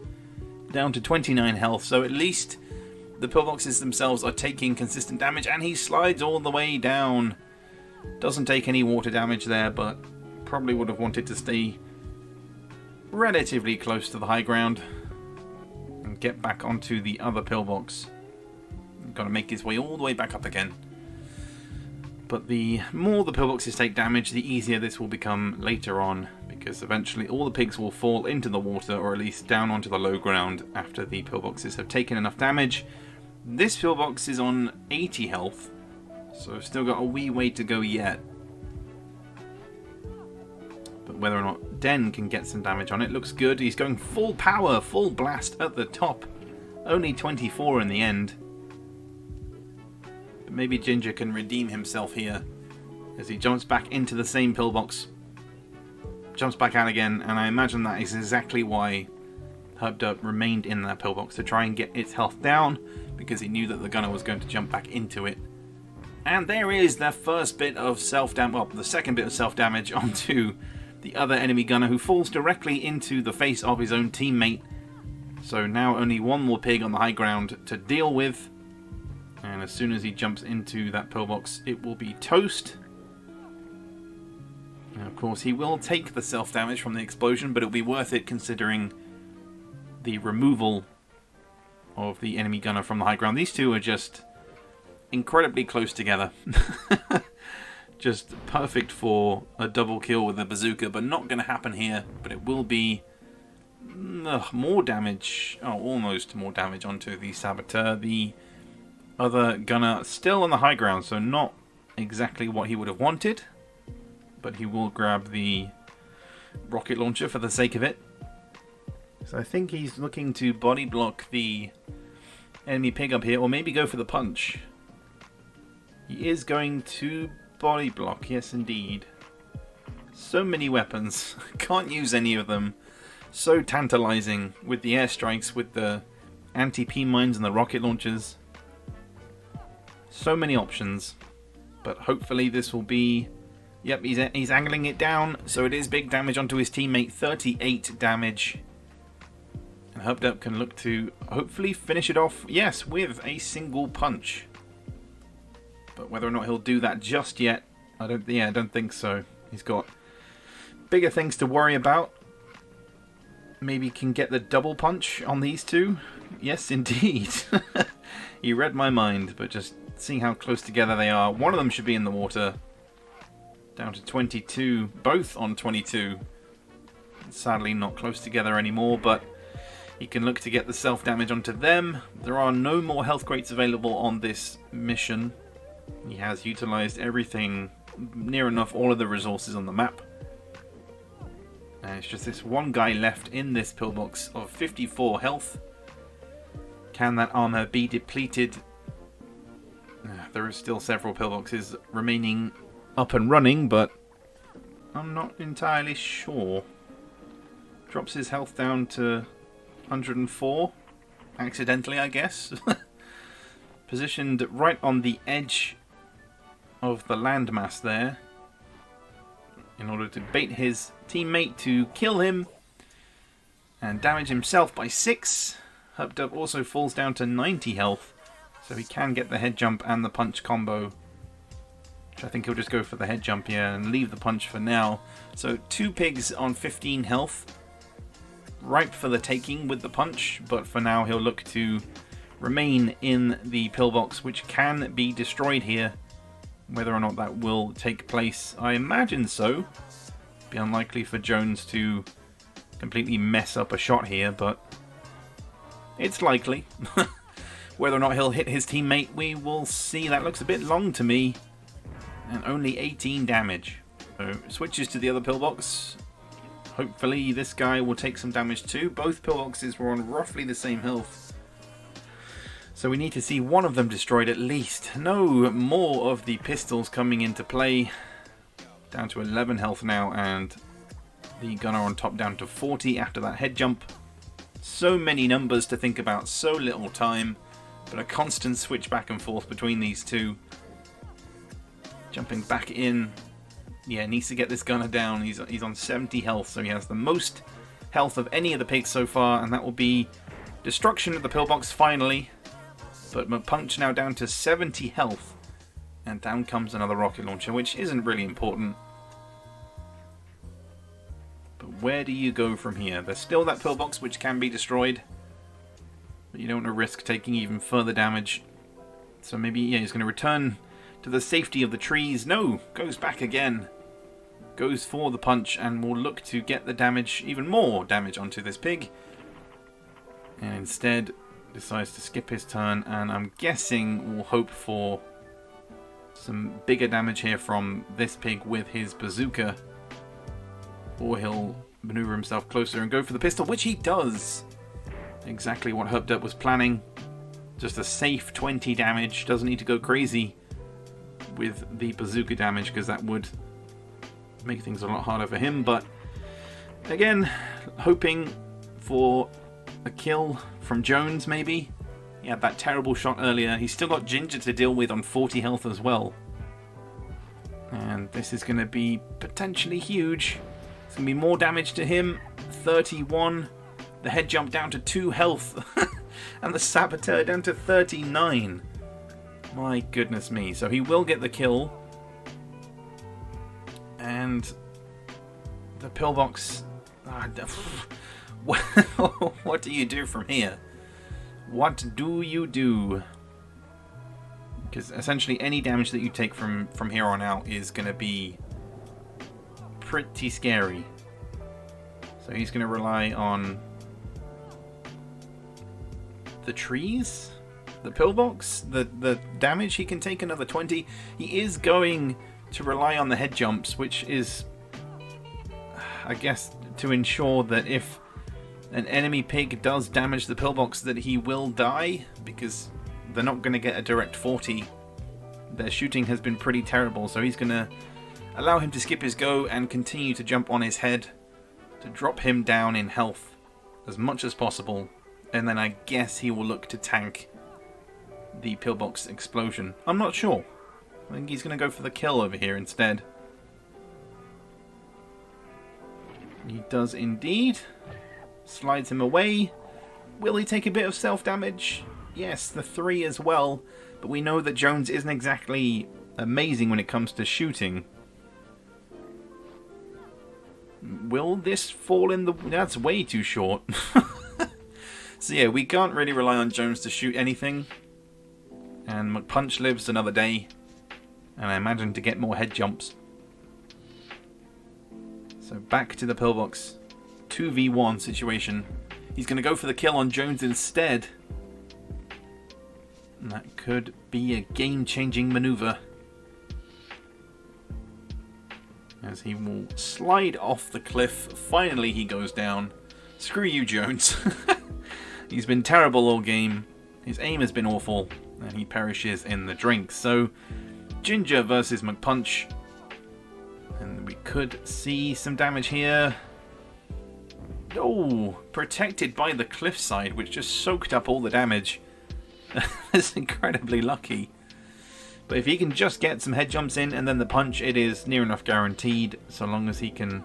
Down to 29 health, so at least the pillboxes themselves are taking consistent damage, and he slides all the way down. Doesn't take any water damage there, but probably would have wanted to stay relatively close to the high ground and get back onto the other pillbox. Got to make his way all the way back up again. But the more the pillboxes take damage, the easier this will become later on, because eventually all the pigs will fall into the water, or at least down onto the low ground after the pillboxes have taken enough damage. This pillbox is on 80 health, so I've still got a wee way to go yet. But whether or not Den can get some damage on it looks good. He's going full power, full blast at the top. Only 24 in the end. But maybe Ginger can redeem himself here as he jumps back into the same pillbox. Jumps back out again, and I imagine that is exactly why Herpderp remained in that pillbox, to try and get its health down, because he knew that the gunner was going to jump back into it. And there is the first bit of self-damage, well, the second bit of self-damage onto the other enemy gunner, who falls directly into the face of his own teammate. So now only one more pig on the high ground to deal with. And as soon as he jumps into that pillbox, it will be toast. And of course, he will take the self-damage from the explosion, but it'll be worth it considering the removal of the enemy gunner from the high ground. These two are just incredibly close together. Just perfect for a double kill with a bazooka, but not going to happen here. But it will be more damage, almost more damage onto the saboteur. The other gunner still on the high ground, so not exactly what he would have wanted. But he will grab the rocket launcher for the sake of it. So I think he's looking to body block the enemy pig up here, or maybe go for the punch. He is going to body block, yes indeed. So many weapons, can't use any of them. So tantalizing with the airstrikes, with the anti-P mines and the rocket launchers. So many options, but hopefully this will be... Yep, he's angling it down, so it is big damage onto his teammate, 38 damage. And Herpderp can look to hopefully finish it off, yes, with a single punch. But whether or not he'll do that just yet, I don't think so. He's got bigger things to worry about. Maybe can get the double punch on these two. Yes, indeed. He read my mind, but just seeing how close together they are. One of them should be in the water. Down to 22, both on 22. Sadly not close together anymore, but he can look to get the self-damage onto them. There are no more health crates available on this mission. He has utilized everything, near enough all of the resources on the map. And it's just this one guy left in this pillbox of 54 health. Can that armor be depleted? There are still several pillboxes remaining up and running, but I'm not entirely sure. Drops his health down to 104. Accidentally, I guess. Positioned right on the edge of the landmass there, in order to bait his teammate to kill him and damage himself by 6. Herpderp also falls down to 90 health, so he can get the head jump and the punch combo. Which I think he'll just go for the head jump here and leave the punch for now. So 2 pigs on 15 health. Ripe for the taking with the punch, but for now he'll look to remain in the pillbox, which can be destroyed here. Whether or not that will take place, I imagine so. Be unlikely for Jones to completely mess up a shot here, but it's likely. Whether or not he'll hit his teammate, we will see. That looks a bit long to me. And only 18 damage. So switches to the other pillbox. Hopefully this guy will take some damage too. Both pillboxes were on roughly the same health. So we need to see one of them destroyed at least. No more of the pistols coming into play. Down to 11 health now, and the gunner on top down to 40 after that head jump. So many numbers to think about, so little time. But a constant switch back and forth between these two. Jumping back in. Yeah, needs to get this gunner down. He's on 70 health, so he has the most health of any of the pigs so far, and that will be destruction of the pillbox finally. But punch now down to 70 health, and down comes another rocket launcher, which isn't really important. But where do you go from here? There's still that pillbox which can be destroyed, but you don't want to risk taking even further damage. So maybe, yeah, he's going to return to the safety of the trees. No, goes back again. Goes for the punch and will look to get the damage, even more damage onto this pig. And instead decides to skip his turn, and I'm guessing will hope for some bigger damage here from this pig with his bazooka. Or he'll maneuver himself closer and go for the pistol, which he does. Exactly what Herpderp was planning. Just a safe 20 damage. Doesn't need to go crazy with the bazooka damage, because that would make things a lot harder for him. But again, hoping for a kill from Jones maybe. He had that terrible shot earlier. He's still got Ginger to deal with on 40 health as well. And this is going to be potentially huge. It's going to be more damage to him. 31 The head jump down to 2 health. And the saboteur down to 39. My goodness me. So he will get the kill. And the pillbox... what do you do from here? What do you do? Because essentially any damage that you take from here on out is going to be pretty scary. So he's going to rely on the trees, the pillbox, the damage. He can take another 20. He is going to rely on the head jumps, which is, I guess, to ensure that if an enemy pig does damage the pillbox, that he will die, because they're not going to get a direct 40. Their shooting has been pretty terrible, so he's going to allow him to skip his go and continue to jump on his head to drop him down in health as much as possible, and then I guess he will look to tank the pillbox explosion. I'm not sure. I think he's going to go for the kill over here instead. He does indeed. Slides him away. Will he take a bit of self-damage? Yes, the 3 as well. But we know that Jones isn't exactly amazing when it comes to shooting. Will this fall in the... That's way too short. So yeah, we can't really rely on Jones to shoot anything. And McPunch lives another day. And I imagine to get more head jumps. So back to the pillbox. 2v1 situation. He's going to go for the kill on Jones instead. And that could be a game-changing maneuver. As he will slide off the cliff. Finally he goes down. Screw you, Jones. He's been terrible all game. His aim has been awful. And he perishes in the drink. So, Ginger versus McPunch. And we could see some damage here. Oh, protected by the cliffside, which just soaked up all the damage. That's incredibly lucky. But if he can just get some head jumps in and then the punch, it is near enough guaranteed, so long as he can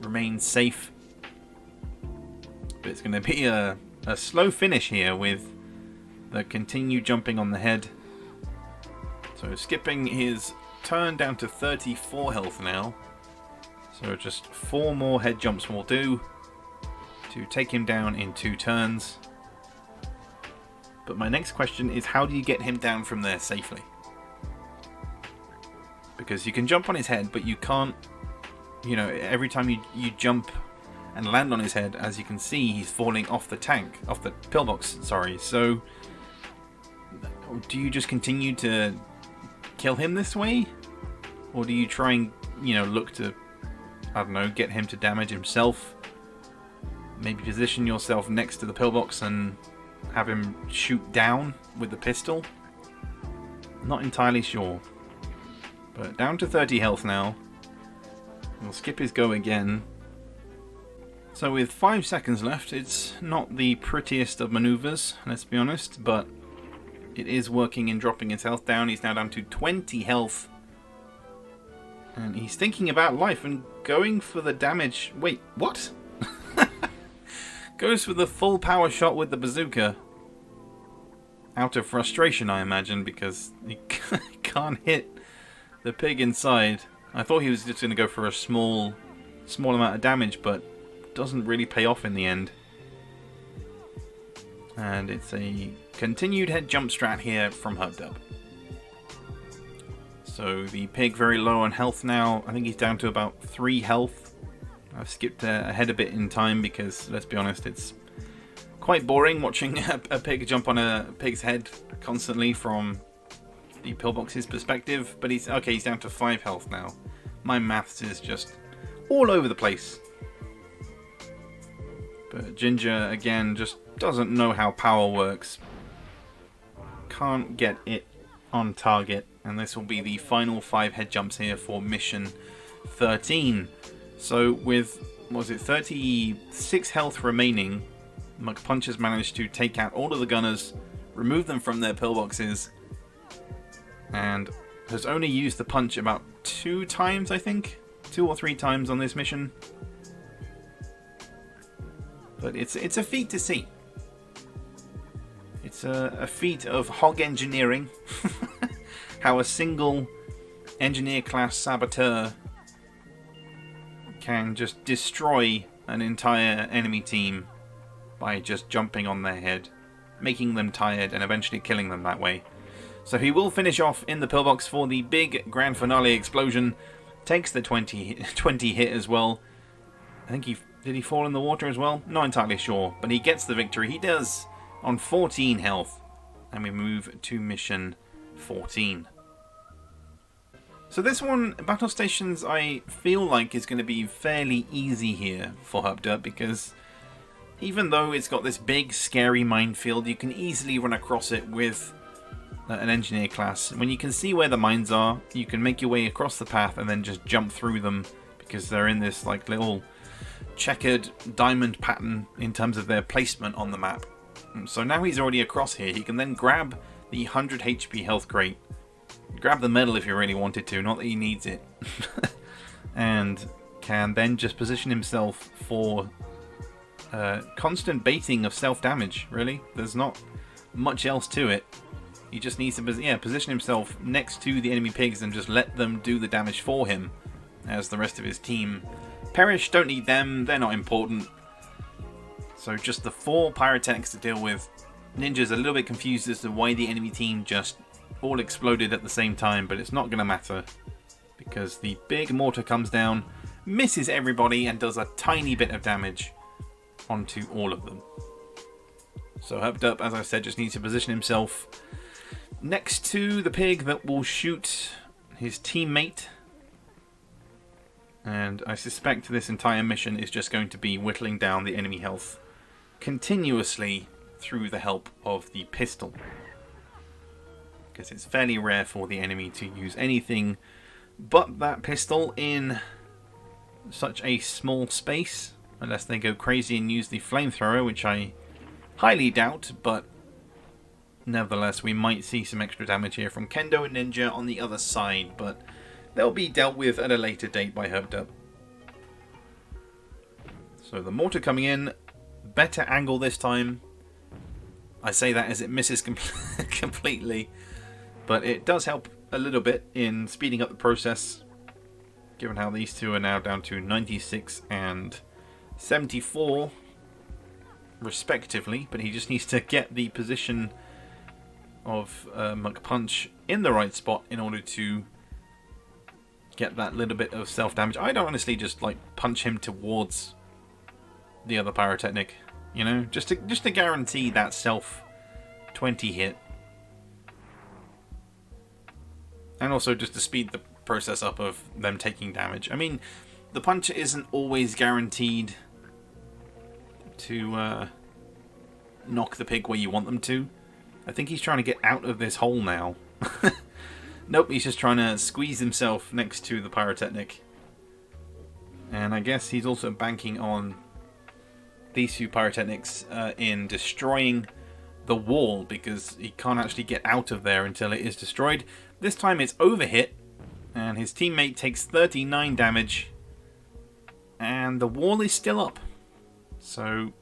remain safe. But it's going to be a slow finish here with the continued jumping on the head. So skipping his turn down to 34 health now. So just 4 more head jumps will do to take him down in 2 turns. But my next question is, how do you get him down from there safely? Because you can jump on his head, but you can't, you know, every time you jump and land on his head, as you can see, he's falling off the tank, off the pillbox, sorry. So, do you just continue to kill him this way? Or do you try and, you know, look to, I don't know, get him to damage himself? Maybe position yourself next to the pillbox and have him shoot down with the pistol? Not entirely sure. But down to 30 health now. We'll skip his go again. So with 5 seconds left, it's not the prettiest of maneuvers, let's be honest, but it is working in dropping his health down. He's now down to 20 health. And he's thinking about life and going for the damage. Wait, what? Goes for the full power shot with the bazooka. Out of frustration, I imagine, because he can't hit the pig inside. I thought he was just going to go for a small amount of damage, but doesn't really pay off in the end. And it's a continued head jump strat here from Herpderp. So the pig very low on health now. I think he's down to about 3 health. I've skipped ahead a bit in time because, let's be honest, it's quite boring watching a pig jump on a pig's head constantly from the pillbox's perspective. But he's down to 5 health now. My maths is just all over the place. But Ginger, again, just doesn't know how power works. Can't get it on target. And this will be the final 5 head jumps here for mission 13. So with, what was it, 36 health remaining, McPunch has managed to take out all of the gunners, remove them from their pillboxes, and has only used the punch about 2 times, I think? 2 or 3 times on this mission. But it's a feat to see. It's a feat of hog engineering. How a single engineer class saboteur can just destroy an entire enemy team by just jumping on their head, making them tired and eventually killing them that way. So he will finish off in the pillbox for the big grand finale explosion. Takes the 20 hit as well. I think did he fall in the water as well? Not entirely sure, but he gets the victory. He does on 14 health. And we move to mission 14. So this one, Battle Stations, I feel like is going to be fairly easy here for Herpderp, because even though it's got this big scary minefield, you can easily run across it with an engineer class. When you can see where the mines are, you can make your way across the path and then just jump through them, because they're in this like little checkered diamond pattern in terms of their placement on the map. So now he's already across here, he can then grab the 100 HP health crate, grab the medal if he really wanted to, not that he needs it, and can then just position himself for constant baiting of self-damage, really. There's not much else to it. He just needs to position himself next to the enemy pigs and just let them do the damage for him, as the rest of his team perish. Don't need them, they're not important. So just the 4 pyrotechnics to deal with. Ninja's a little bit confused as to why the enemy team just all exploded at the same time, but it's not going to matter, because the big mortar comes down, misses everybody, and does a tiny bit of damage onto all of them. So Herpderp, as I said, just needs to position himself next to the pig that will shoot his teammate. And I suspect this entire mission is just going to be whittling down the enemy health continuously through the help of the pistol, because it's fairly rare for the enemy to use anything but that pistol in such a small space, unless they go crazy and use the flamethrower, which I highly doubt, but nevertheless we might see some extra damage here from Kendo and Ninja on the other side, but they'll be dealt with at a later date by Herpderp. So the mortar coming in, better angle this time. I say that as it misses completely, but it does help a little bit in speeding up the process, given how these two are now down to 96 and 74 respectively, but he just needs to get the position of McPunch in the right spot in order to get that little bit of self-damage. I'd honestly just like punch him towards the other pyrotechnic, you know, just to guarantee that self 20 hit, and also just to speed the process up of them taking damage. I mean, the punch isn't always guaranteed to knock the pig where you want them to. I think he's trying to get out of this hole now. Nope, he's just trying to squeeze himself next to the pyrotechnic. And I guess he's also banking on these two pyrotechnics in destroying the wall, because he can't actually get out of there until it is destroyed. This time it's overhit, and his teammate takes 39 damage, and the wall is still up. So,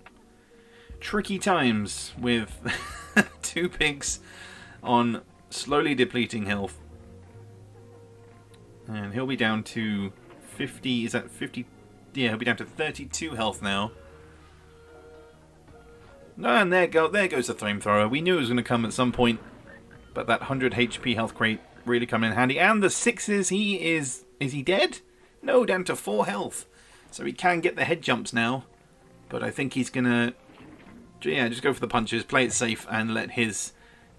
tricky times with 2 pigs on slowly depleting health. And he'll be down to 50, is that 50? Yeah, he'll be down to 32 health now. And there goes the flamethrower. We knew it was going to come at some point, but that 100 HP health crate really come in handy. And the 6s, is he dead? No, down to 4 health. So he can get the head jumps now, but I think he's going to, yeah, just go for the punches, play it safe, and let his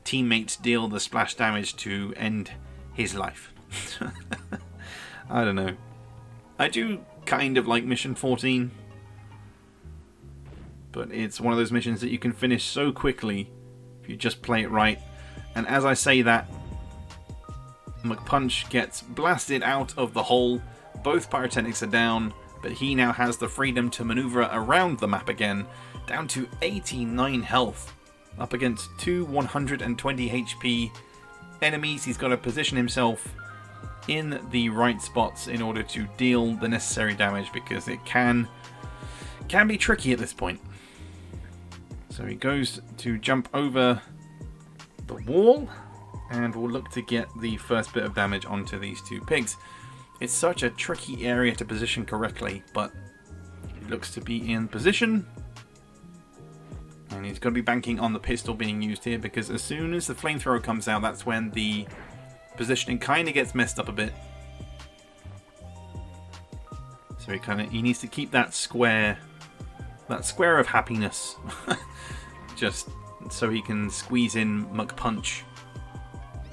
teammates deal the splash damage to end his life. I don't know. I do kind of like mission 14, but it's one of those missions that you can finish so quickly if you just play it right. And as I say that, McPunch gets blasted out of the hole. Both pyrotechnics are down, but he now has the freedom to maneuver around the map again, down to 89 health, up against 2 120 HP enemies. He's got to position himself in the right spots in order to deal the necessary damage, because it can be tricky at this point. So he goes to jump over the wall, and we'll look to get the first bit of damage onto these two pigs. It's such a tricky area to position correctly, but it looks to be in position. And he's going to be banking on the pistol being used here, because as soon as the flamethrower comes out, that's when the positioning kind of gets messed up a bit. So he needs to keep that square of happiness, just so he can squeeze in Muck Punch.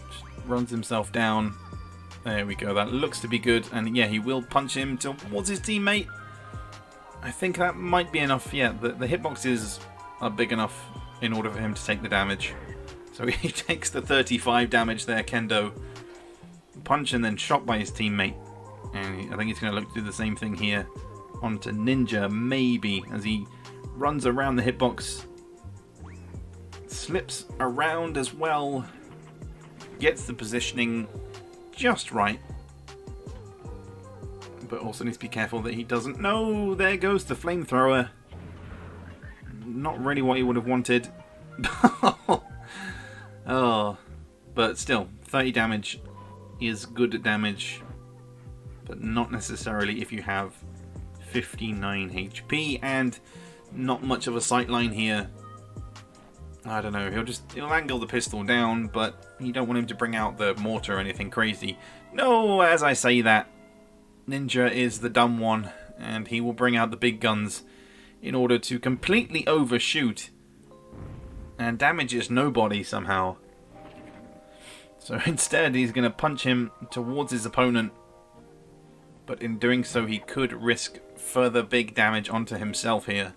Just runs himself down. There we go. That looks to be good, and yeah, he will punch him towards his teammate. I think that might be enough. Yeah, the hitboxes are big enough in order for him to take the damage. So he takes the 35 damage there, Kendo. Punch and then shot by his teammate. And I think he's going to look to do the same thing here onto Ninja, maybe, as he runs around the hitbox. Slips around as well. Gets the positioning just right. But also needs to be careful that he doesn't... No, there goes the flamethrower. Not really what he would have wanted. Oh, but still, 30 damage is good damage, but not necessarily if you have 59 HP and not much of a sightline here. I don't know, he'll angle the pistol down, but you don't want him to bring out the mortar or anything crazy. No, as I say that, Ninja is the dumb one, and he will bring out the big guns in order to completely overshoot and damages nobody somehow. So instead he's going to punch him towards his opponent, but in doing so he could risk further big damage onto himself here.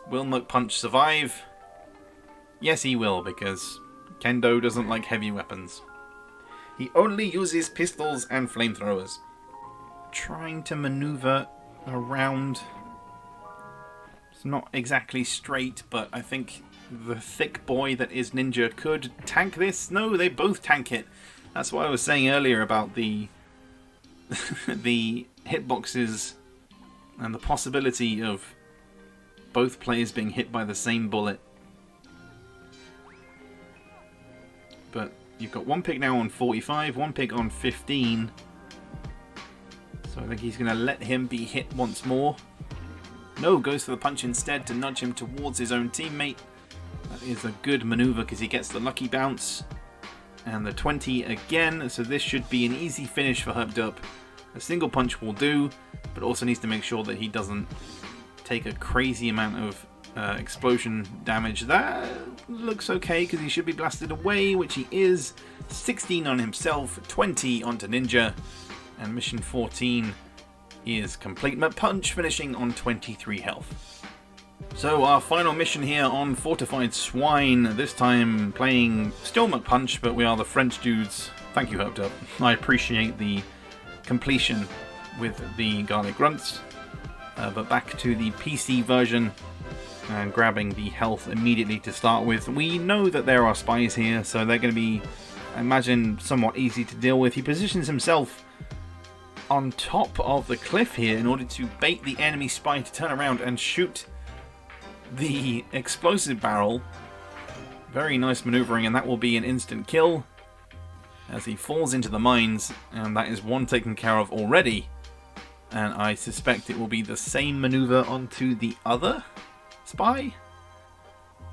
Will Muck Punch survive? Yes, he will, because Kendo doesn't like heavy weapons. He only uses pistols and flamethrowers. Trying to maneuver around. It's not exactly straight, but I think the thick boy that is Ninja could tank this. No, they both tank it. That's what I was saying earlier about the the hitboxes and the possibility of both players being hit by the same bullet. But you've got one pig now on 45, one pig on 15. So I think he's going to let him be hit once more. No, goes for the punch instead to nudge him towards his own teammate. That is a good maneuver because he gets the lucky bounce. And the 20 again, so this should be an easy finish for Herpderp. A single punch will do, but also needs to make sure that he doesn't take a crazy amount of explosion damage. That looks okay because he should be blasted away, which he is. 16 on himself, 20 onto Ninja. And mission 14 is complete. Muck Punch finishing on 23 health. So our final mission here on Fortified Swine, this time playing still Muck Punch, but we are the French dudes. Thank you, Herpderp. I appreciate the completion with the Garlic Grunts. But back to the PC version and grabbing the health immediately to start with. We know that there are spies here, so they're going to be, I imagine, somewhat easy to deal with. He positions himself on top of the cliff here in order to bait the enemy spy to turn around and shoot the explosive barrel. Very nice maneuvering, and that will be an instant kill as he falls into the mines, and that is one taken care of already. And I suspect it will be the same maneuver onto the other spy.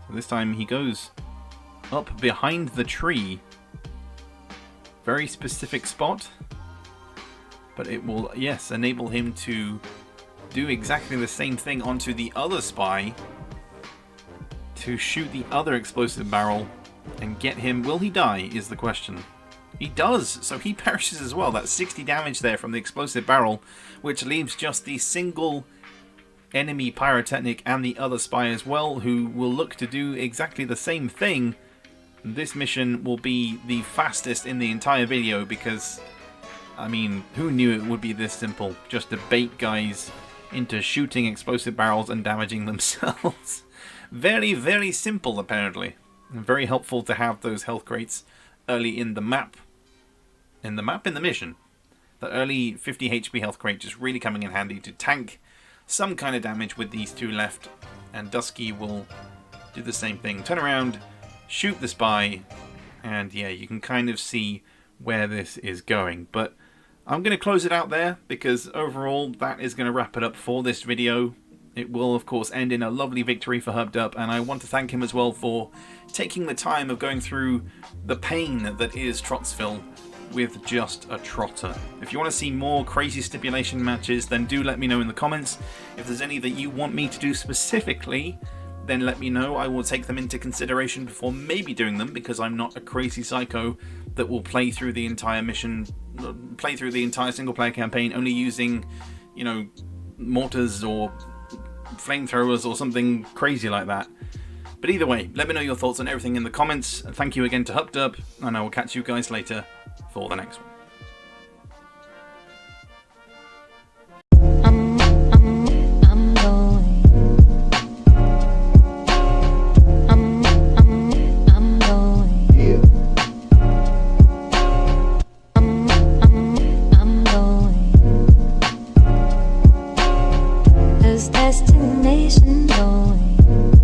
So this time he goes up behind the tree. Very specific spot. But it will, yes, enable him to do exactly the same thing onto the other spy. To shoot the other explosive barrel and get him. Will he die is the question. He does, so he perishes as well. That's 60 damage there from the explosive barrel, which leaves just the single enemy pyrotechnic and the other spy as well, who will look to do exactly the same thing. This mission will be the fastest in the entire video because, I mean, who knew it would be this simple? Just to bait guys into shooting explosive barrels and damaging themselves. Very, very simple, apparently. And very helpful to have those health crates early in the map. In the mission. The early 50 HP health crate just really coming in handy to tank some kind of damage with these two left. And Dusky will do the same thing. Turn around, shoot the spy, and yeah, you can kind of see where this is going. But I'm going to close it out there, because overall that is going to wrap it up for this video. It will, of course, end in a lovely victory for Herpderp, and I want to thank him as well for taking the time of going through the pain that is Trotsville with just a trotter. If you want to see more crazy stipulation matches, then do let me know in the comments. If there's any that you want me to do specifically, then let me know. I will take them into consideration before maybe doing them, because I'm not a crazy psycho that will play through the entire mission, play through the entire single player campaign only using, you know, mortars or flamethrowers or something crazy like that. But either way, let me know your thoughts on everything in the comments. Thank you again to Herpderp, and I will catch you guys later for the next one. Destination going.